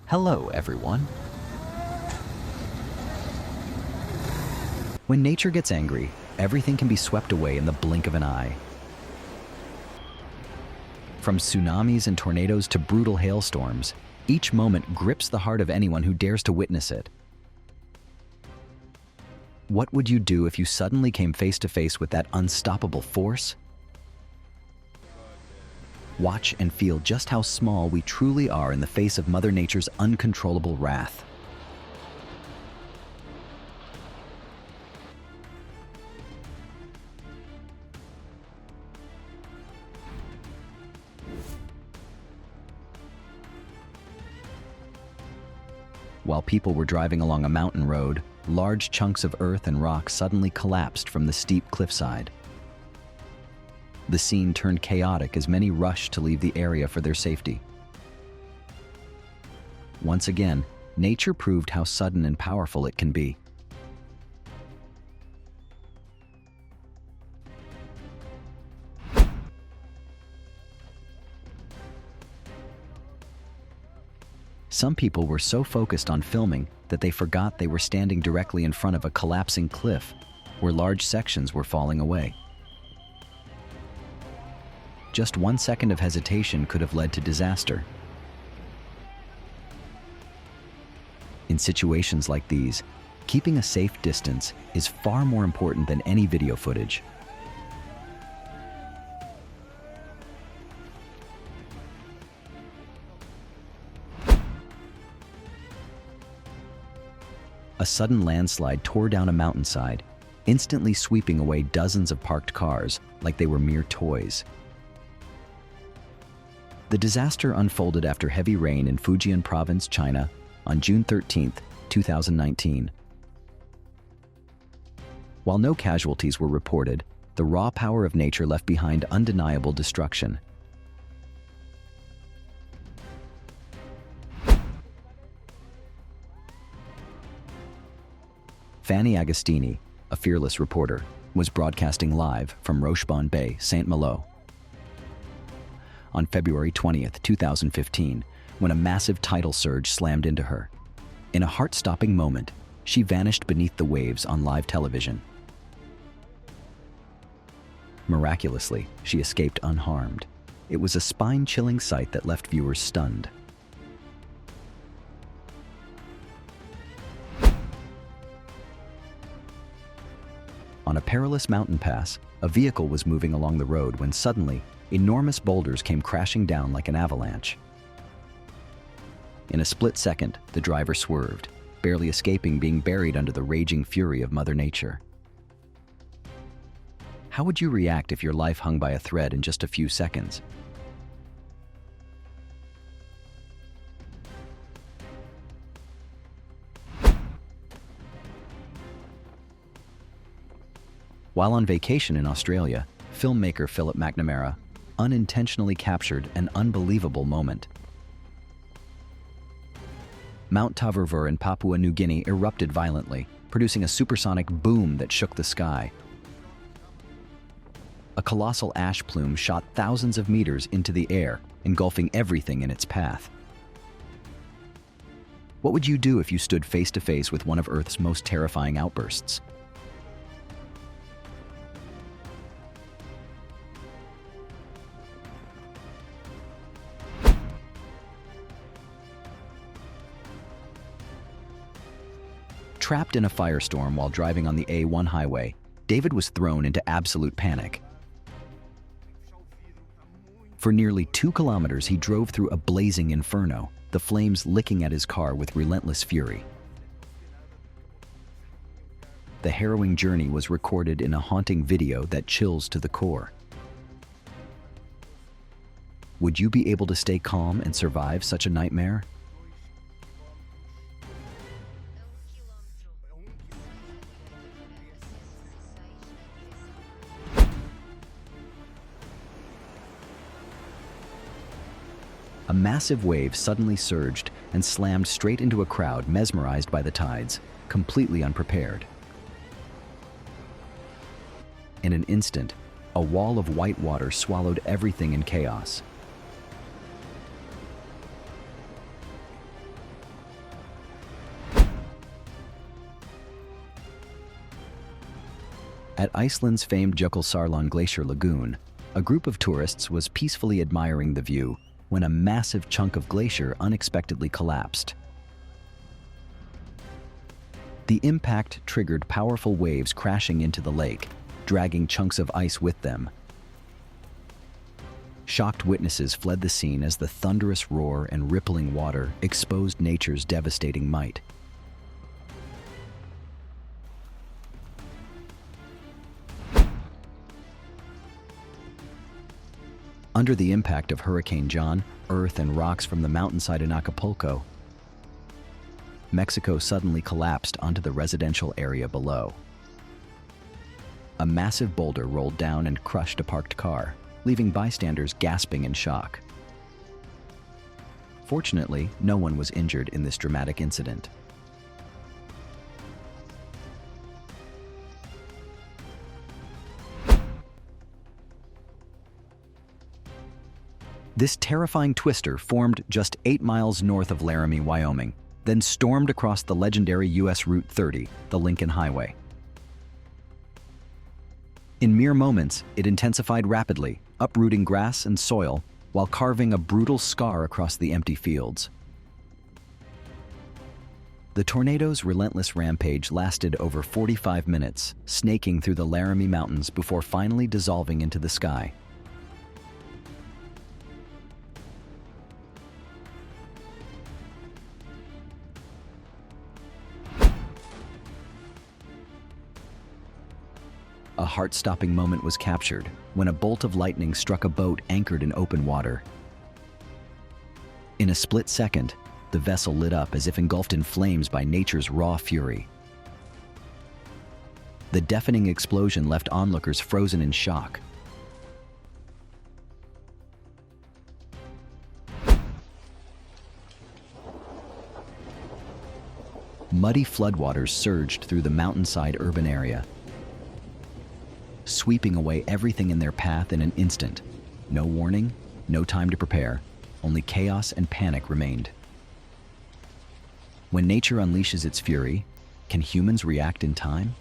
Hello, everyone. When nature gets angry, everything can be swept away in the blink of an eye. From tsunamis and tornadoes to brutal hailstorms, each moment grips the heart of anyone who dares to witness it. What would you do if you suddenly came face to face with that unstoppable force? Watch and feel just how small we truly are in the face of Mother Nature's uncontrollable wrath. While people were driving along a mountain road, large chunks of earth and rock suddenly collapsed from the steep cliffside. The scene turned chaotic as many rushed to leave the area for their safety. Once again, nature proved how sudden and powerful it can be. Some people were so focused on filming that they forgot they were standing directly in front of a collapsing cliff where large sections were falling away. Just 1 second of hesitation could have led to disaster. In situations like these, keeping a safe distance is far more important than any video footage. A sudden landslide tore down a mountainside, instantly sweeping away dozens of parked cars like they were mere toys. The disaster unfolded after heavy rain in Fujian Province, China, on June 13, 2019. While no casualties were reported, the raw power of nature left behind undeniable destruction. Fanny Agostini, a fearless reporter, was broadcasting live from Rochebon Bay, Saint Malo. On February 20, 2015, when a massive tidal surge slammed into her. In a heart-stopping moment, she vanished beneath the waves on live television. Miraculously, she escaped unharmed. It was a spine-chilling sight that left viewers stunned. On a perilous mountain pass, a vehicle was moving along the road when suddenly, enormous boulders came crashing down like an avalanche. In a split second, the driver swerved, barely escaping being buried under the raging fury of Mother Nature. How would you react if your life hung by a thread in just a few seconds? While on vacation in Australia, filmmaker Philip McNamara unintentionally captured an unbelievable moment. Mount Tavurvur in Papua New Guinea erupted violently, producing a supersonic boom that shook the sky. A colossal ash plume shot thousands of meters into the air, engulfing everything in its path. What would you do if you stood face to face with one of Earth's most terrifying outbursts? Trapped in a firestorm while driving on the A1 highway, David was thrown into absolute panic. For nearly 2 kilometers, he drove through a blazing inferno, the flames licking at his car with relentless fury. The harrowing journey was recorded in a haunting video that chills to the core. Would you be able to stay calm and survive such a nightmare? A massive wave suddenly surged and slammed straight into a crowd mesmerized by the tides, completely unprepared. In an instant, a wall of white water swallowed everything in chaos. At Iceland's famed Jökulsárlón Glacier Lagoon, a group of tourists was peacefully admiring the view when a massive chunk of glacier unexpectedly collapsed. The impact triggered powerful waves crashing into the lake, dragging chunks of ice with them. Shocked witnesses fled the scene as the thunderous roar and rippling water exposed nature's devastating might. Under the impact of Hurricane John, earth and rocks from the mountainside in Acapulco, Mexico suddenly collapsed onto the residential area below. A massive boulder rolled down and crushed a parked car, leaving bystanders gasping in shock. Fortunately, no one was injured in this dramatic incident. This terrifying twister formed just 8 miles north of Laramie, Wyoming, then stormed across the legendary U.S. Route 30, the Lincoln Highway. In mere moments, it intensified rapidly, uprooting grass and soil while carving a brutal scar across the empty fields. The tornado's relentless rampage lasted over 45 minutes, snaking through the Laramie Mountains before finally dissolving into the sky. A heart-stopping moment was captured when a bolt of lightning struck a boat anchored in open water. In a split second, the vessel lit up as if engulfed in flames by nature's raw fury. The deafening explosion left onlookers frozen in shock. Muddy floodwaters surged through the mountainside urban area, sweeping away everything in their path in an instant. No warning, no time to prepare, only chaos and panic remained. When nature unleashes its fury, can humans react in time?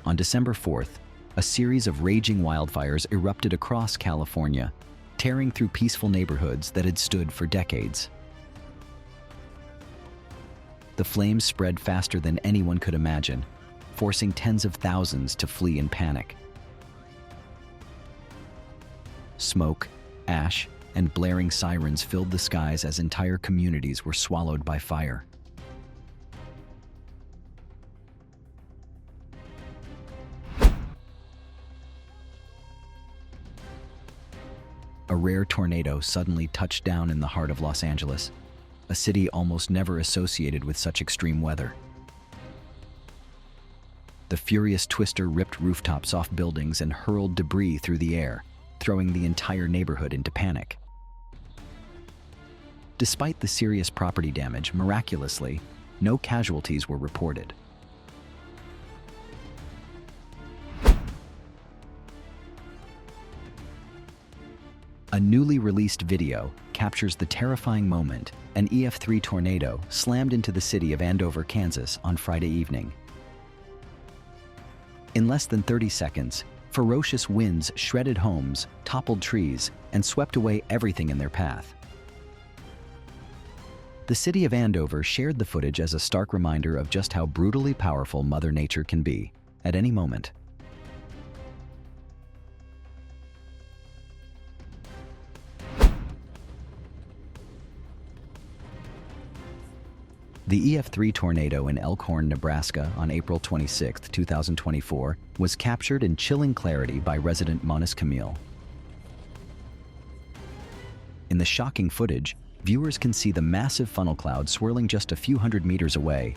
On December 4th, a series of raging wildfires erupted across California, tearing through peaceful neighborhoods that had stood for decades. The flames spread faster than anyone could imagine, forcing tens of thousands to flee in panic. Smoke, ash, and blaring sirens filled the skies as entire communities were swallowed by fire. A rare tornado suddenly touched down in the heart of Los Angeles, a city almost never associated with such extreme weather. The furious twister ripped rooftops off buildings and hurled debris through the air, throwing the entire neighborhood into panic. Despite the serious property damage, miraculously, no casualties were reported. A newly released video captures the terrifying moment an EF3 tornado slammed into the city of Andover, Kansas on Friday evening. In less than 30 seconds, ferocious winds shredded homes, toppled trees, and swept away everything in their path. The city of Andover shared the footage as a stark reminder of just how brutally powerful Mother Nature can be at any moment. The EF3 tornado in Elkhorn, Nebraska on April 26, 2024 was captured in chilling clarity by resident Monis Camille. In the shocking footage, viewers can see the massive funnel cloud swirling just a few hundred meters away,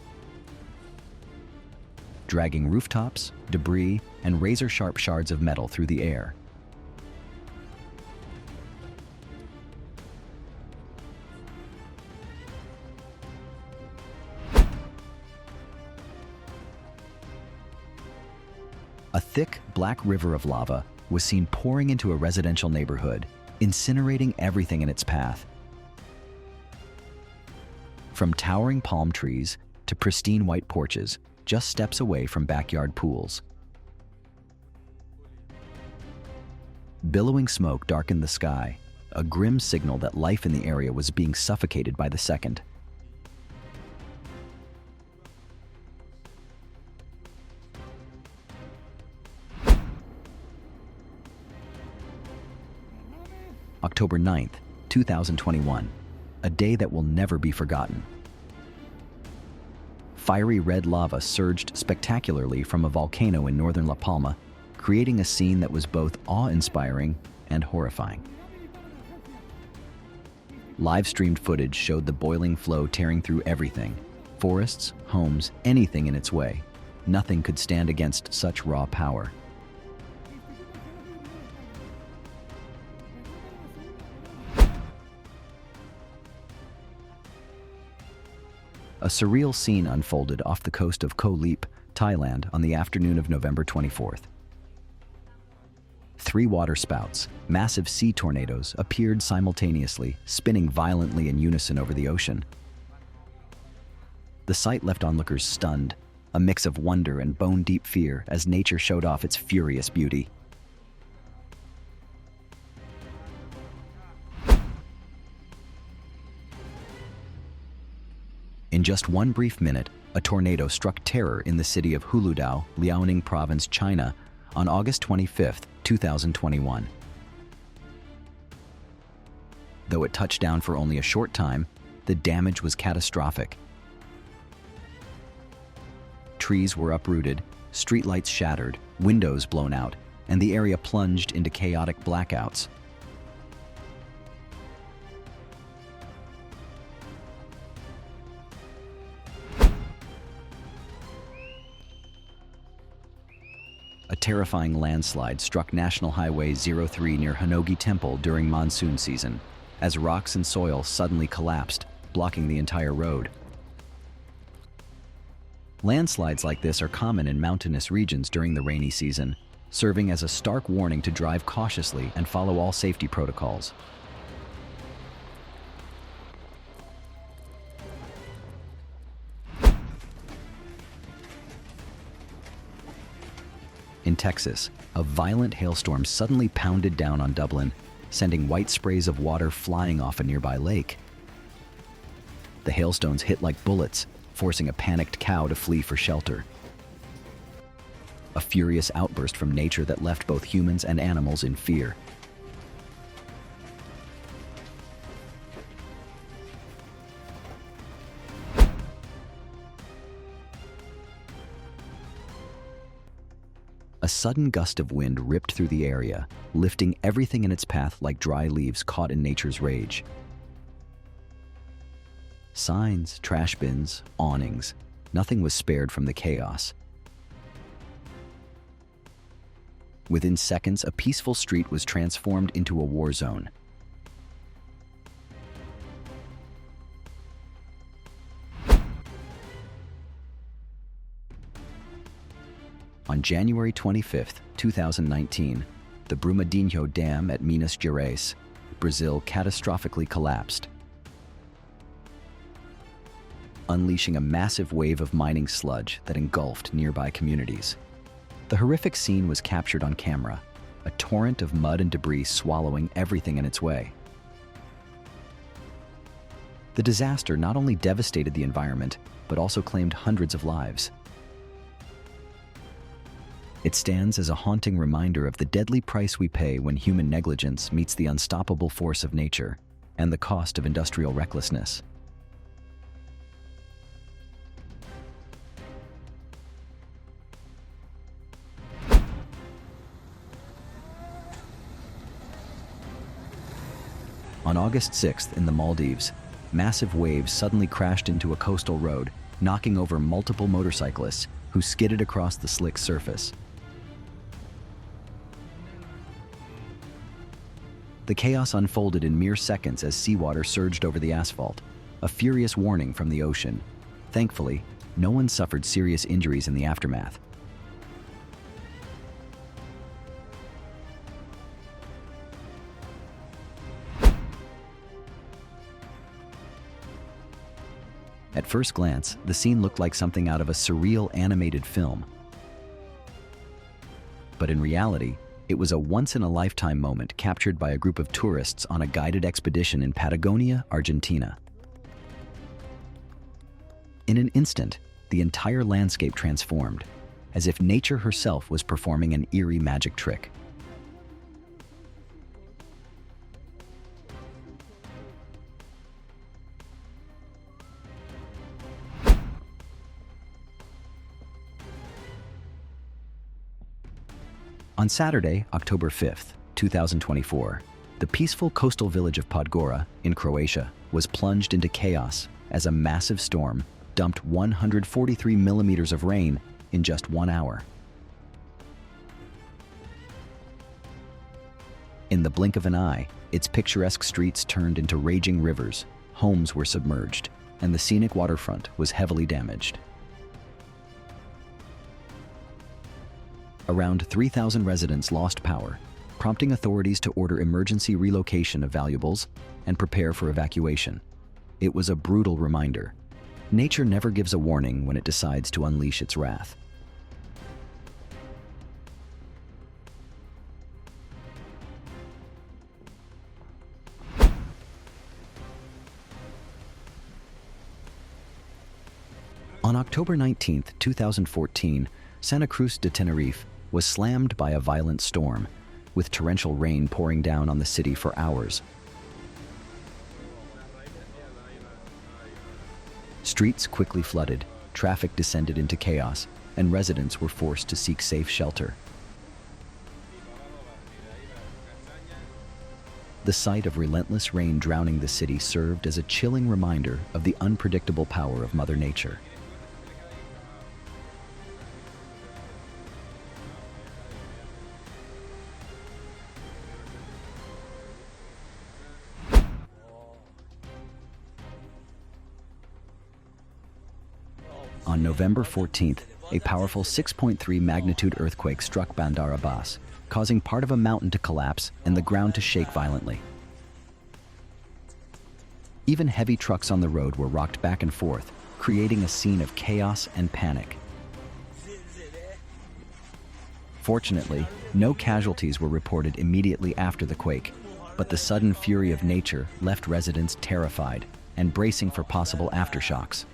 dragging rooftops, debris, and razor-sharp shards of metal through the air. A thick, black river of lava was seen pouring into a residential neighborhood, incinerating everything in its path. From towering palm trees to pristine white porches, just steps away from backyard pools. Billowing smoke darkened the sky, a grim signal that life in the area was being suffocated by the second. October 9th, 2021, a day that will never be forgotten. Fiery red lava surged spectacularly from a volcano in northern La Palma, creating a scene that was both awe-inspiring and horrifying. Live-streamed footage showed the boiling flow tearing through everything: forests, homes, anything in its way. Nothing could stand against such raw power. A surreal scene unfolded off the coast of Koh Liep, Thailand, on the afternoon of November 24th. 3 waterspouts, massive sea tornadoes, appeared simultaneously, spinning violently in unison over the ocean. The sight left onlookers stunned, a mix of wonder and bone-deep fear as nature showed off its furious beauty. In just one brief minute, a tornado struck terror in the city of Huludao, Liaoning Province, China, on August 25, 2021. Though it touched down for only a short time, the damage was catastrophic. Trees were uprooted, streetlights shattered, windows blown out, and the area plunged into chaotic blackouts. A terrifying landslide struck National Highway 03 near Hanogi Temple during monsoon season, as rocks and soil suddenly collapsed, blocking the entire road. Landslides like this are common in mountainous regions during the rainy season, serving as a stark warning to drive cautiously and follow all safety protocols. In Texas, a violent hailstorm suddenly pounded down on Dublin, sending white sprays of water flying off a nearby lake. The hailstones hit like bullets, forcing a panicked cow to flee for shelter. A furious outburst from nature that left both humans and animals in fear. A sudden gust of wind ripped through the area, lifting everything in its path like dry leaves caught in nature's rage. Signs, trash bins, awnings, nothing was spared from the chaos. Within seconds, a peaceful street was transformed into a war zone. On January 25, 2019, the Brumadinho Dam at Minas Gerais, Brazil, catastrophically collapsed, unleashing a massive wave of mining sludge that engulfed nearby communities. The horrific scene was captured on camera, a torrent of mud and debris swallowing everything in its way. The disaster not only devastated the environment, but also claimed hundreds of lives. It stands as a haunting reminder of the deadly price we pay when human negligence meets the unstoppable force of nature and the cost of industrial recklessness. On August 6th in the Maldives, massive waves suddenly crashed into a coastal road, knocking over multiple motorcyclists who skidded across the slick surface. The chaos unfolded in mere seconds as seawater surged over the asphalt, a furious warning from the ocean. Thankfully, no one suffered serious injuries in the aftermath. At first glance, the scene looked like something out of a surreal animated film. But in reality, it was a once-in-a-lifetime moment captured by a group of tourists on a guided expedition in Patagonia, Argentina. In an instant, the entire landscape transformed, as if nature herself was performing an eerie magic trick. On Saturday, October 5th, 2024, the peaceful coastal village of Podgora in Croatia was plunged into chaos as a massive storm dumped 143 millimeters of rain in just 1 hour. In the blink of an eye, its picturesque streets turned into raging rivers, homes were submerged, and the scenic waterfront was heavily damaged. Around 3,000 residents lost power, prompting authorities to order emergency relocation of valuables and prepare for evacuation. It was a brutal reminder. Nature never gives a warning when it decides to unleash its wrath. On October 19, 2014, Santa Cruz de Tenerife was slammed by a violent storm, with torrential rain pouring down on the city for hours. Streets quickly flooded, traffic descended into chaos, and residents were forced to seek safe shelter. The sight of relentless rain drowning the city served as a chilling reminder of the unpredictable power of Mother Nature. On November 14th, a powerful 6.3 magnitude earthquake struck Bandar Abbas, causing part of a mountain to collapse and the ground to shake violently. Even heavy trucks on the road were rocked back and forth, creating a scene of chaos and panic. Fortunately, no casualties were reported immediately after the quake, but the sudden fury of nature left residents terrified and bracing for possible aftershocks.